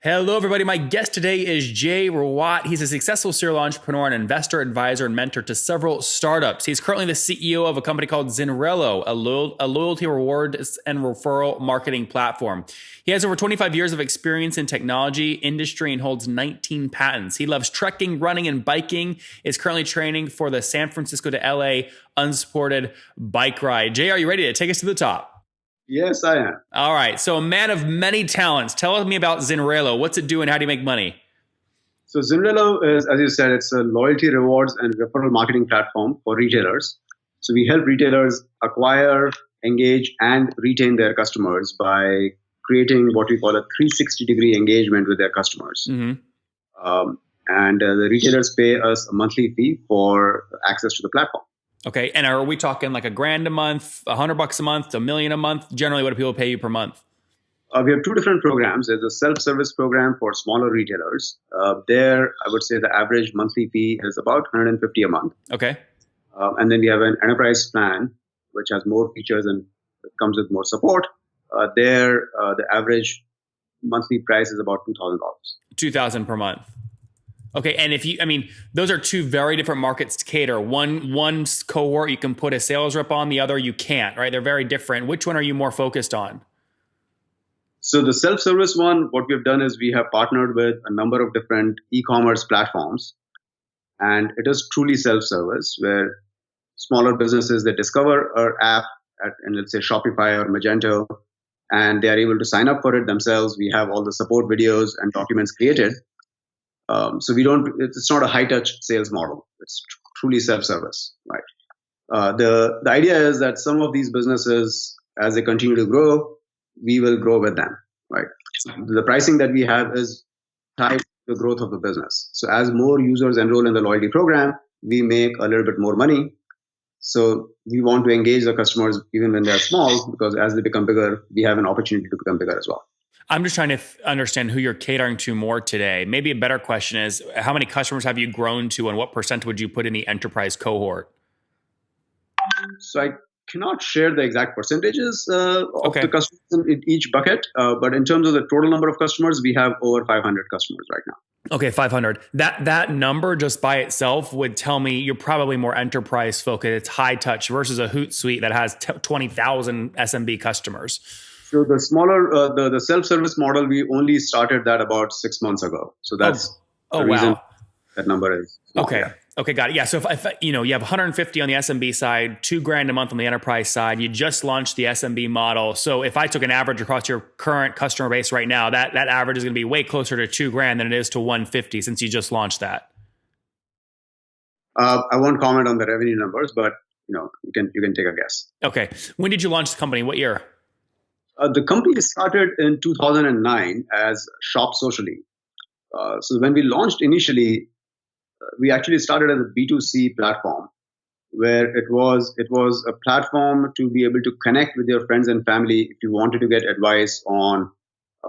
Hello, everybody. My guest today is Jay Rawat. He's a successful serial entrepreneur and investor, advisor, and mentor to several startups. He's currently the CEO of a company called Zinrelo, a loyalty rewards and referral marketing platform. He has over 25 years of experience in technology industry and holds 19 patents. He loves trekking, running, and biking, is currently training for the San Francisco to LA unsupported bike ride. Jay, are you ready to take us to the top? Yes, I am. All right. So a man of many talents. Tell me about Zinrelo. What's it do and how do you make money? So Zinrelo is, as you said, it's a loyalty rewards and referral marketing platform for retailers. So we help retailers acquire, engage, and retain their customers by creating what we call a 360-degree engagement with their customers. The retailers pay us a monthly fee for access to the platform. Okay. And are we talking like $1,000 a month, $100 a month, $1 million a month? Generally, what do people pay you per month? We have two different programs. There's a self-service program for smaller retailers. There, I would say the average monthly fee is about $150 a month. Okay. And then we have an enterprise plan, which has more features and comes with more support. The average monthly price is about $2,000. $2,000 per month. Okay, and those are two very different markets to cater. One cohort you can put a sales rep on, the other you can't, right? They're very different. Which one are you more focused on? So the self-service one, what we've done is we have partnered with a number of different e-commerce platforms, and it is truly self-service where smaller businesses, they discover our app in, let's say, Shopify or Magento, and they are able to sign up for it themselves. We have all the support videos and documents created. So it's not a high touch sales model. It's truly self-service, right? The idea is that some of these businesses, as they continue to grow, we will grow with them, right? The pricing that we have is tied to the growth of the business. So as more users enroll in the loyalty program, we make a little bit more money. So we want to engage the customers even when they're small, because as they become bigger, we have an opportunity to become bigger as well. I'm just trying to understand who you're catering to more today. Maybe a better question is, how many customers have you grown to and what percent would you put in the enterprise cohort? So I cannot share the exact percentages of the customers in each bucket. But in terms of the total number of customers, we have over 500 customers right now. Okay, 500. That number just by itself would tell me you're probably more enterprise focused. It's high touch versus a Hootsuite that has 20,000 SMB customers. So the smaller, the self-service model, we only started that about 6 months ago. So that's the reason that number is small. Okay. Yeah. Okay, got it. Yeah. So if you have 150 on the SMB side, $2,000 a month on the enterprise side, you just launched the SMB model. So if I took an average across your current customer base right now, that average is going to be way closer to $2,000 than it is to 150 since you just launched that. I won't comment on the revenue numbers, but you can take a guess. Okay. When did you launch the company? What year? The company started in 2009 as Shop Socially. So when we launched initially, we actually started as a B2C platform, where it was a platform to be able to connect with your friends and family if you wanted to get advice on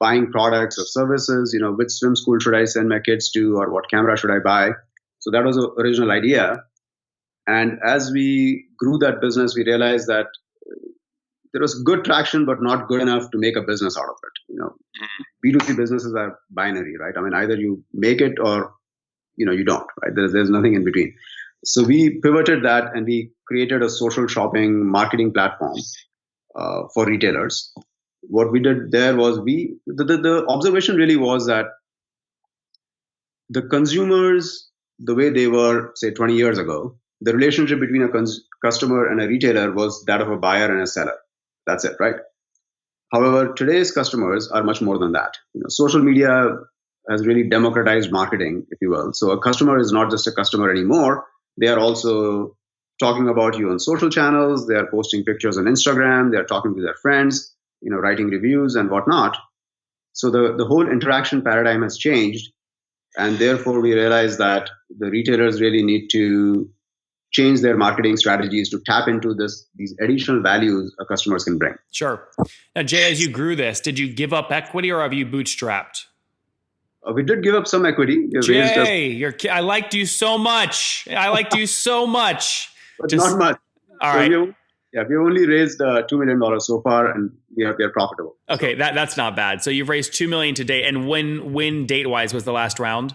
buying products or services. Which swim school should I send my kids to, or what camera should I buy? So that was the original idea. And as we grew that business, we realized that there was good traction, but not good enough to make a business out of it. B2C businesses are binary, right? I mean, either you make it or, you don't, right? There's nothing in between. So we pivoted that and we created a social shopping marketing platform for retailers. What we did there was the observation really was that the consumers, the way they were, say, 20 years ago, the relationship between a customer and a retailer was that of a buyer and a seller. That's it, right? However, today's customers are much more than that. Social media has really democratized marketing, if you will. So a customer is not just a customer anymore. They are also talking about you on social channels. They are posting pictures on Instagram. They are talking to their friends, writing reviews and whatnot. So the whole interaction paradigm has changed. And therefore, we realize that the retailers really need to change their marketing strategies to tap into these additional values our customers can bring. Sure. Now, Jay, as you grew this, did you give up equity or have you bootstrapped? We did give up some equity. Jay, I liked you so much. But not much. All right. Yeah, we only raised $2 million so far, and we are profitable. Okay, that's not bad. So you've raised 2 million to date. And when date wise was the last round?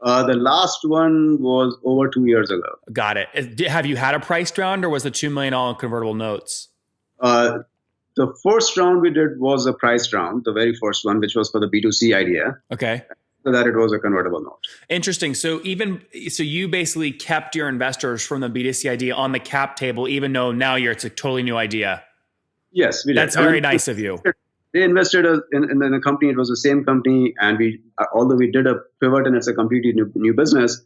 The last one was over 2 years ago. Got it. Have you had a priced round, or was the 2 million all in convertible notes? The first round we did was a priced round, the very first one, which was for the B2C idea. Okay. So that it was a convertible note. Interesting. So you basically kept your investors from the B2C idea on the cap table, even though now it's a totally new idea. Yes, we did. That's very nice of you. They invested in the company. It was the same company, and although we did a pivot and it's a completely new business,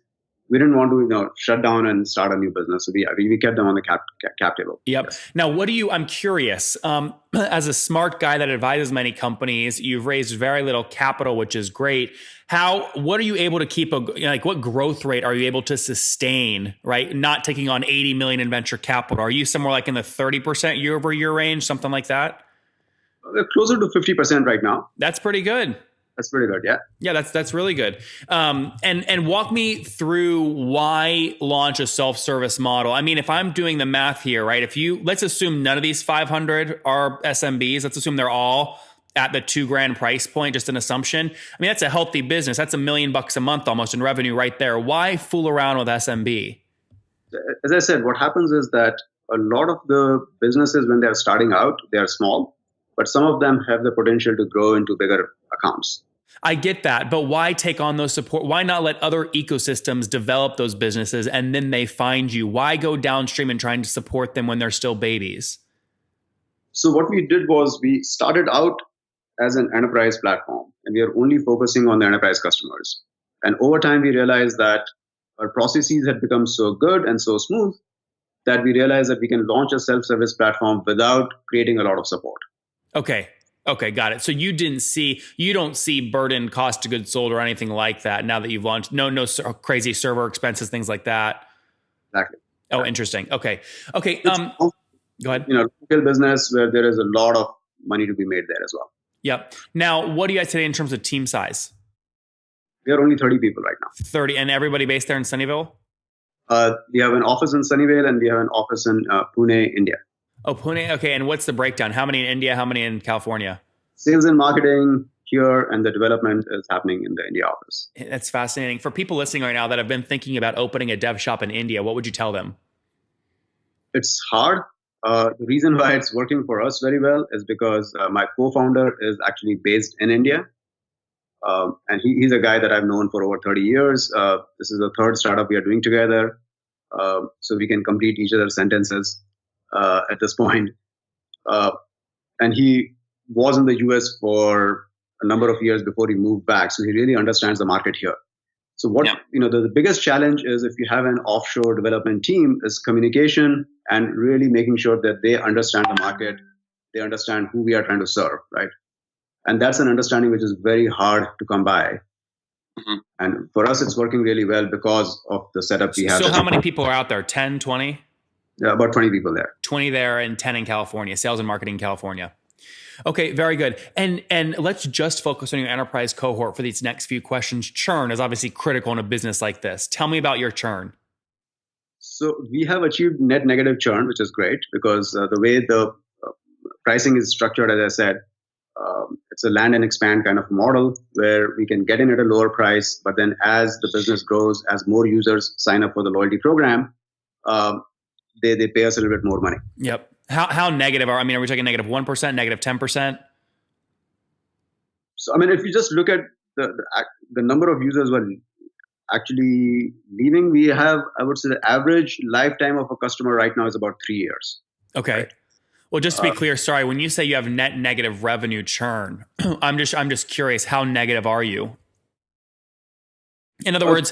we didn't want to shut down and start a new business. So we kept them on the cap table. Yep. Yes. Now, I'm curious, as a smart guy that advises many companies, you've raised very little capital, which is great. What are you able to keep what growth rate are you able to sustain, right? Not taking on 80 million in venture capital. Are you somewhere like in the 30% year over year range, something like that? We're closer to 50% right now. That's pretty good. That's pretty good. Yeah. Yeah, that's really good. And walk me through why launch a self-service model. I mean, if I'm doing the math here, right? Let's assume none of these 500 are SMBs. Let's assume they're all at the $2,000 price point, just an assumption. I mean, that's a healthy business. That's $1 million a month almost in revenue right there. Why fool around with SMB? As I said, what happens is that a lot of the businesses, when they're starting out, they are small, but some of them have the potential to grow into bigger accounts. I get that, but why take on those support? Why not let other ecosystems develop those businesses and then they find you? Why go downstream and trying to support them when they're still babies? So what we did was we started out as an enterprise platform, and we are only focusing on the enterprise customers. And over time, we realized that our processes had become so good and so smooth that we realized that we can launch a self-service platform without creating a lot of support. Okay, got it. So you don't see burden cost of goods sold or anything like that now that you've launched. No crazy server expenses, things like that. Exactly. Oh, interesting. Okay. Go ahead. Retail business where there is a lot of money to be made there as well. Yep. Now, what do you guys today in terms of team size? We are only 30 people right now. 30, and everybody based there in Sunnyvale? We have an office in Sunnyvale and we have an office in Pune, India. Oh, Pune. Okay. And what's the breakdown? How many in India? How many in California? Sales and marketing here, and the development is happening in the India office. That's fascinating. For people listening right now that have been thinking about opening a dev shop in India, what would you tell them? It's hard. The reason why it's working for us very well is because my co-founder is actually based in India. And he's a guy that I've known for over 30 years. This is the third startup we are doing together. So we can complete each other's sentences at this point. And he was in the US for a number of years before he moved back. So he really understands the market here. So the biggest challenge is, if you have an offshore development team, is communication and really making sure that they understand the market, they understand who we are trying to serve, right? And that's an understanding which is very hard to come by. Mm-hmm. And for us, it's working really well because of the setup we have. So how many people are out there? 10, 20? Yeah, about 20 people there. 20 there and 10 in California, sales and marketing in California. Okay, very good. And let's just focus on your enterprise cohort for these next few questions. Churn is obviously critical in a business like this. Tell me about your churn. So we have achieved net negative churn, which is great because the way the pricing is structured, as I said, it's a land and expand kind of model where we can get in at a lower price, but then as the business grows, as more users sign up for the loyalty program, they pay us a little bit more money. Yep. How negative are we talking negative 1%, negative 10%? So, if you just look at the number of users who are actually leaving, we have, I would say, the average lifetime of a customer right now is about 3 years. Okay. Right? Well, just to be clear, sorry, when you say you have net negative revenue churn, I'm just curious, how negative are you? In other words,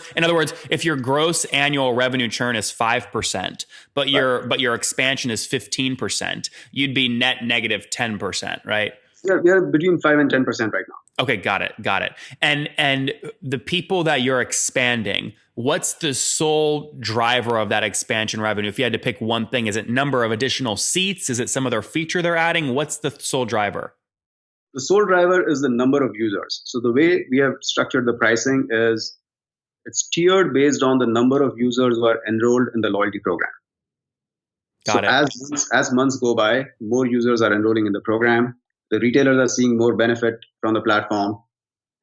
if your gross annual revenue churn is 5%, but your expansion is 15%, you'd be net negative 10%, right? Yeah, we are between 5 and 10% right now. Okay, got it. And the people that you're expanding, what's the sole driver of that expansion revenue? If you had to pick one thing, is it number of additional seats? Is it some other feature they're adding? What's the sole driver? The sole driver is the number of users. So the way we have structured the pricing is it's tiered based on the number of users who are enrolled in the loyalty program. So Got it. as months go by, more users are enrolling in the program. The retailers are seeing more benefit from the platform,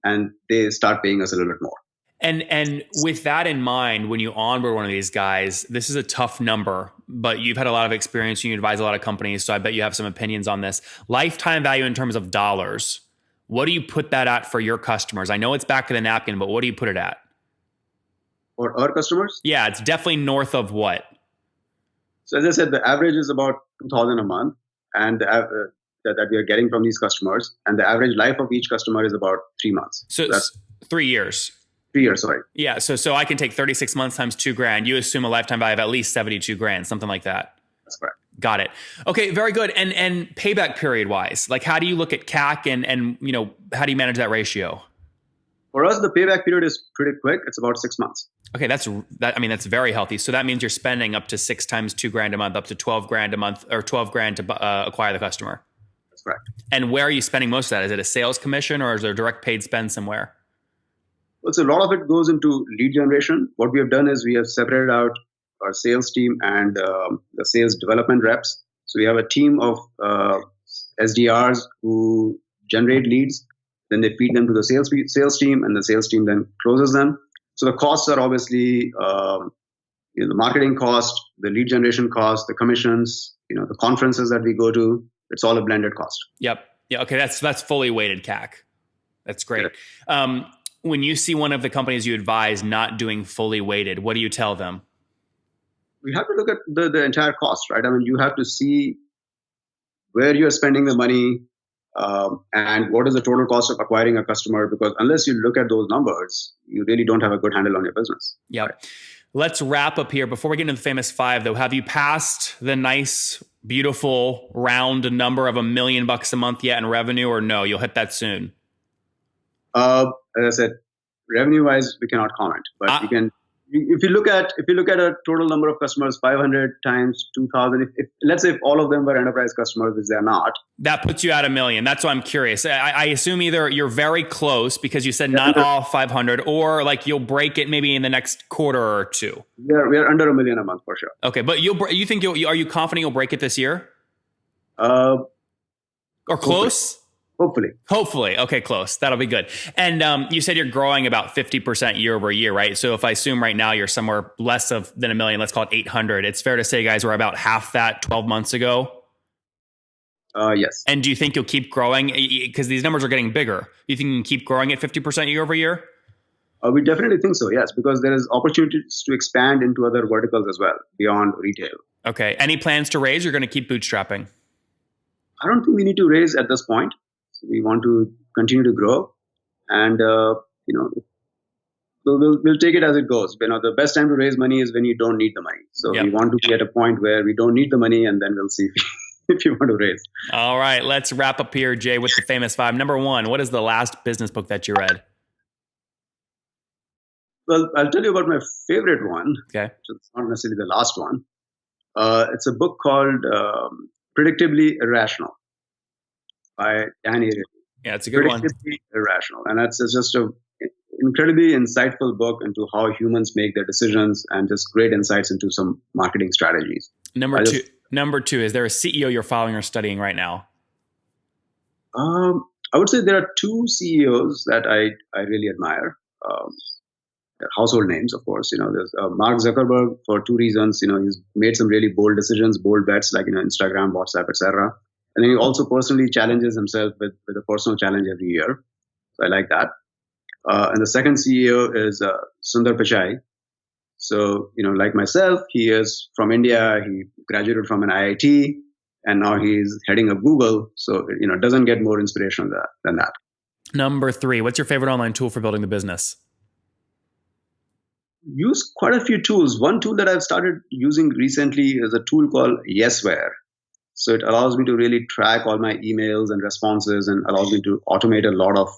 and they start paying us a little bit more. And with that in mind, when you onboard one of these guys, this is a tough number, but you've had a lot of experience and you advise a lot of companies, so I bet you have some opinions on this. Lifetime value in terms of dollars. What do you put that at for your customers? I know it's back of the napkin, but what do you put it at? For our customers, Yeah, it's definitely north of what? so as I said, the average is about 2,000 a month, and that we are getting from these customers, and the average life of each customer is about 3 months. So That's 3 years. 3 years, sorry. Yeah, so I can take 36 months times $2,000. You assume a lifetime value of at least 72 grand, something like that. That's correct. Got it. Okay, very good. And payback period wise, like how do you look at CAC and how do you manage that ratio? For us, the payback period is pretty quick. It's about 6 months. Okay, that's very healthy. So that means you're spending up to 6 times $2,000 a month, up to 12 grand a month, or 12 grand to acquire the customer. That's correct. And where are you spending most of that? Is it a sales commission or is there direct paid spend somewhere? Well, so a lot of it goes into lead generation. What we have done is we have separated out our sales team and the sales development reps. So we have a team of SDRs who generate leads. Then they feed them to the sales team, and the sales team then closes them. So the costs are obviously the marketing cost, the lead generation cost, the commissions, the conferences that we go to. It's all a blended cost. Yep. Yeah. Okay. That's fully weighted CAC. That's great. Yeah. When you see one of the companies you advise not doing fully weighted, what do you tell them? We have to look at the entire cost, right? I mean, you have to see where you're spending the money and what is the total cost of acquiring a customer, because unless you look at those numbers, you really don't have a good handle on your business. Yep. Right? Let's wrap up here. Before we get into the famous 5, though, have you passed the nice, beautiful, round number of $1 million a month yet in revenue, or no? You'll hit that soon. As I said, revenue-wise, we cannot comment, but you can. If you look at a total number of customers, 500 times 2,000. If let's say if all of them were enterprise customers, which they are not, that puts you at $1 million. That's why I'm curious. I assume either you're very close because you said not all 500, or like you'll break it maybe in the next quarter or two. We are under $1 million a month for sure. Okay, but you think are you confident you'll break it this year? Or close? Hopefully. Okay, close. That'll be good. And you said you're growing about 50% year over year, right? So if I assume right now you're somewhere less than $1 million, let's call it 800. It's fair to say, guys, we're about half that 12 months ago. Yes. And do you think you'll keep growing? Because these numbers are getting bigger. Do you think you can keep growing at 50% year over year? We definitely think so, yes, because there is opportunities to expand into other verticals as well, beyond retail. Okay. Any plans to raise? You're going to keep bootstrapping? I don't think we need to raise at this point. We want to continue to grow, and we'll take it as it goes. The best time to raise money is when you don't need the money. So we want to be at a point where we don't need the money, and then we'll see if you want to raise. All right, let's wrap up here, Jay, with the famous 5. Number 1, what is the last business book that you read? Well, I'll tell you about my favorite one. Okay, so it's not necessarily the last one. It's a book called Predictably Irrational by Danny. Yeah, it's a good one. Irrational, and that's just a incredibly insightful book into how humans make their decisions, and just great insights into some marketing strategies. Number two, is there a CEO you're following or studying right now? I would say there are 2 CEOs that I really admire. They're household names, of course. There's Mark Zuckerberg for 2 reasons. He's made some really bold decisions, bold bets, like Instagram, WhatsApp, etc. And then he also personally challenges himself with a personal challenge every year. So I like that. And the second CEO is Sundar Pichai. So, like myself, he is from India. He graduated from an IIT, and now he's heading up Google. So, it doesn't get more inspiration than that. Number 3, what's your favorite online tool for building the business? Use quite a few tools. One tool that I've started using recently is a tool called Yesware. So it allows me to really track all my emails and responses, and allows me to automate a lot of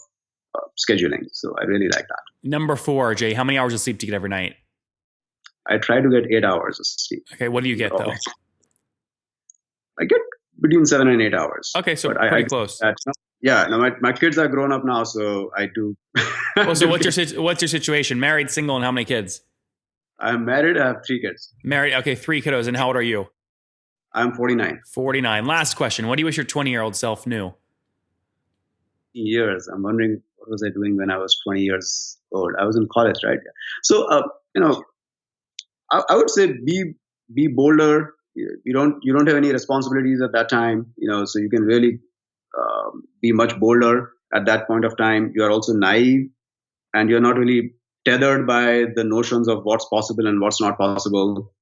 scheduling. So I really like that. Number 4, Jay, how many hours of sleep do you get every night? I try to get 8 hours of sleep. Okay, what do you get though? I get between 7 and 8 hours. Okay, so pretty close. My kids are grown up now, so I do. Well, so what's your situation? Married, single, and how many kids? I'm married. I have 3 kids. Married. Okay, 3 kiddos. And how old are you? I'm 49 49. Last question. What do you wish your 20-year-old self knew? years. I'm wondering what was I doing when I was 20 years old? I was in college, right? So, I would say be bolder. You don't have any responsibilities at that time, so you can really be much bolder at that point of time. You are also naive, and you're not really tethered by the notions of what's possible and what's not possible.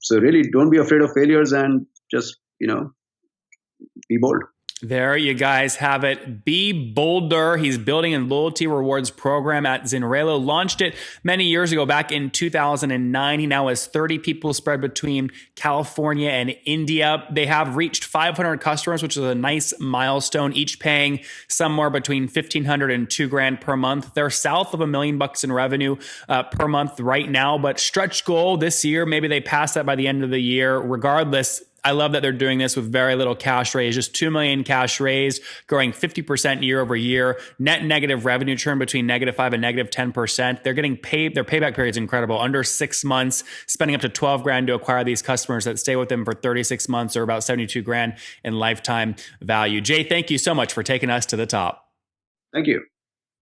So really, don't be afraid of failures, and just be bold. There you guys have it. Be bolder. He's building a loyalty rewards program at Zinrelo. Launched it many years ago, back in 2009. He now has 30 people spread between California and India. They have reached 500 customers, which is a nice milestone, each paying somewhere between $1,500 and $2,000 per month. They're south of $1 million in revenue per month right now, but stretch goal this year, maybe they pass that by the end of the year. Regardless, I love that they're doing this with very little cash raised, just $2 million cash raised, growing 50% year over year, net negative revenue churn between -5% and -10%. They're getting paid. Their payback period is incredible. Under 6 months, spending up to $12,000 to acquire these customers that stay with them for 36 months, or about $72,000 in lifetime value. Jay, thank you so much for taking us to the top. Thank you.